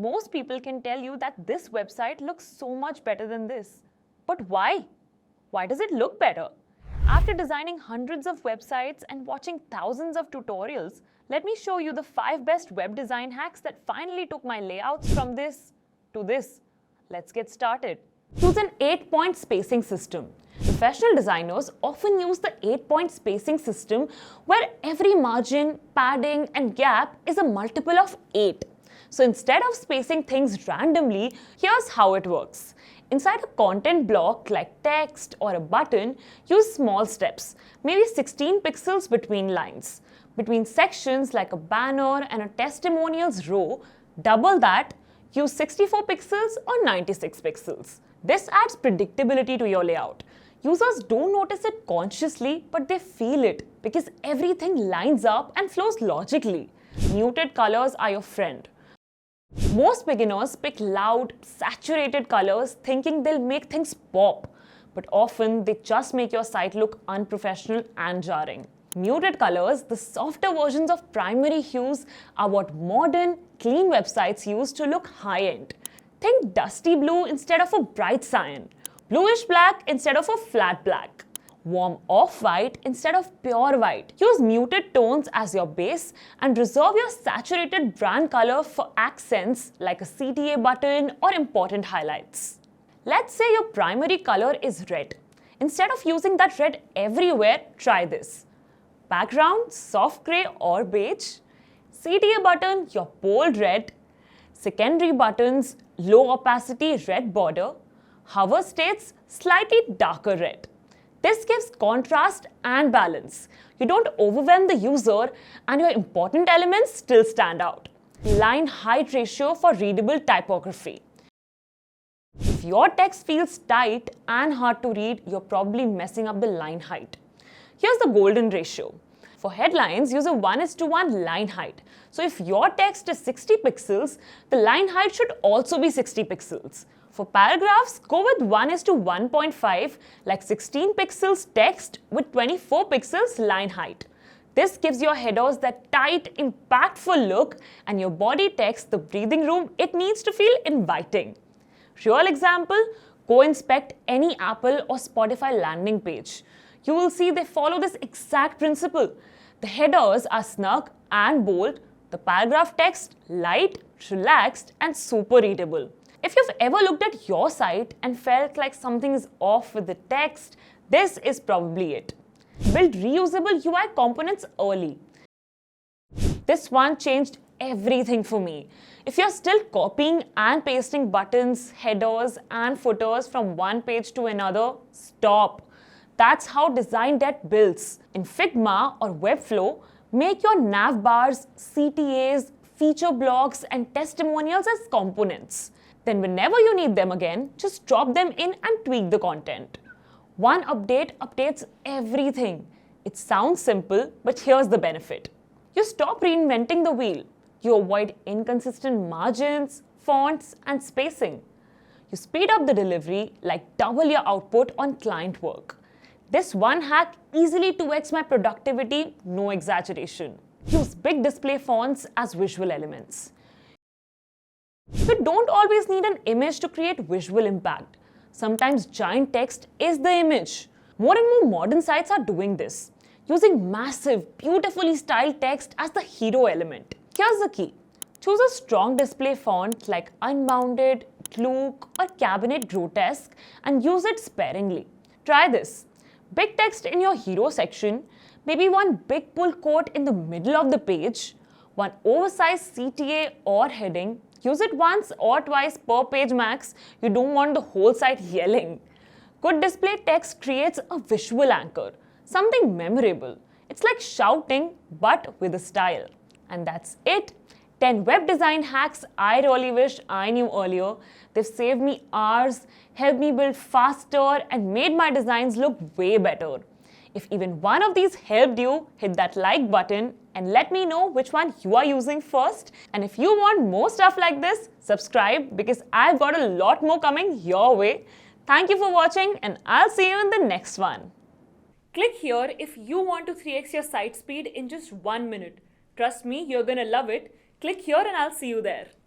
Most people can tell you that this website looks so much better than this. But why? Why does it look better? After designing hundreds of websites and watching thousands of tutorials, let me show you the 5 best web design hacks that finally took my layouts from this to this. Let's get started. Choose an 8-point spacing system. Professional designers often use the 8-point spacing system where every margin, padding, and gap is a multiple of 8. So instead of spacing things randomly, here's how it works. Inside a content block like text or a button, use small steps, maybe 16 pixels between lines. Between sections like a banner and a testimonials row, double that, use 64 pixels or 96 pixels. This adds predictability to your layout. Users don't notice it consciously, but they feel it because everything lines up and flows logically. Muted colors are your friend. Most beginners pick loud, saturated colors thinking they'll make things pop, but often they just make your site look unprofessional and jarring. Muted colors, the softer versions of primary hues, are what modern, clean websites use to look high-end. Think dusty blue instead of a bright cyan, bluish black instead of a flat black, warm off-white instead of pure white. Use muted tones as your base and reserve your saturated brand color for accents like a CTA button or important highlights. Let's say your primary color is red. Instead of using that red everywhere, try this. Background, soft gray or beige. CTA button, your bold red. Secondary buttons, low opacity red border. Hover states, slightly darker red. This gives contrast and balance. You don't overwhelm the user and your important elements still stand out. Line height ratio for readable typography. If your text feels tight and hard to read, you're probably messing up the line height. Here's the golden ratio. For headlines, use a 1:1 line height. So if your text is 60 pixels, the line height should also be 60 pixels. For paragraphs, go with 1:1.5, like 16 pixels text with 24 pixels line height. This gives your headers that tight, impactful look and your body text the breathing room it needs to feel inviting. Real example, go inspect any Apple or Spotify landing page. You will see they follow this exact principle. The headers are snug and bold, the paragraph text light, relaxed, and super readable. If you've ever looked at your site and felt like something is off with the text, this is probably it. Build reusable UI components early. This one changed everything for me. If you're still copying and pasting buttons, headers, and footers from one page to another, stop. That's how design debt builds. In Figma or Webflow, make your nav bars, CTAs, feature blocks, and testimonials as components. Then whenever you need them again, just drop them in and tweak the content. One update updates everything. It sounds simple, but here's the benefit. You stop reinventing the wheel. You avoid inconsistent margins, fonts, and spacing. You speed up the delivery, like double your output on client work. This one hack easily 2x my productivity, no exaggeration. Use big display fonts as visual elements. You don't always need an image to create visual impact. Sometimes giant text is the image. More and more modern sites are doing this, using massive, beautifully styled text as the hero element. Here's the key. Choose a strong display font like Unbounded, Klook, or Cabinet Grotesque and use it sparingly. Try this. Big text in your hero section, maybe one big pull quote in the middle of the page, one oversized CTA or heading. Use it once or twice per page max. You don't want the whole site yelling. Good display text creates a visual anchor, something memorable. It's like shouting, but with a style. And that's it. 10 web design hacks I really wish I knew earlier. They've saved me hours, helped me build faster, and made my designs look way better. If even one of these helped you, hit that like button and let me know which one you are using first. And if you want more stuff like this, subscribe because I've got a lot more coming your way. Thank you for watching and I'll see you in the next one. Click here if you want to 3x your site speed in just 1 minute. Trust me, you're gonna love it. Click here and I'll see you there.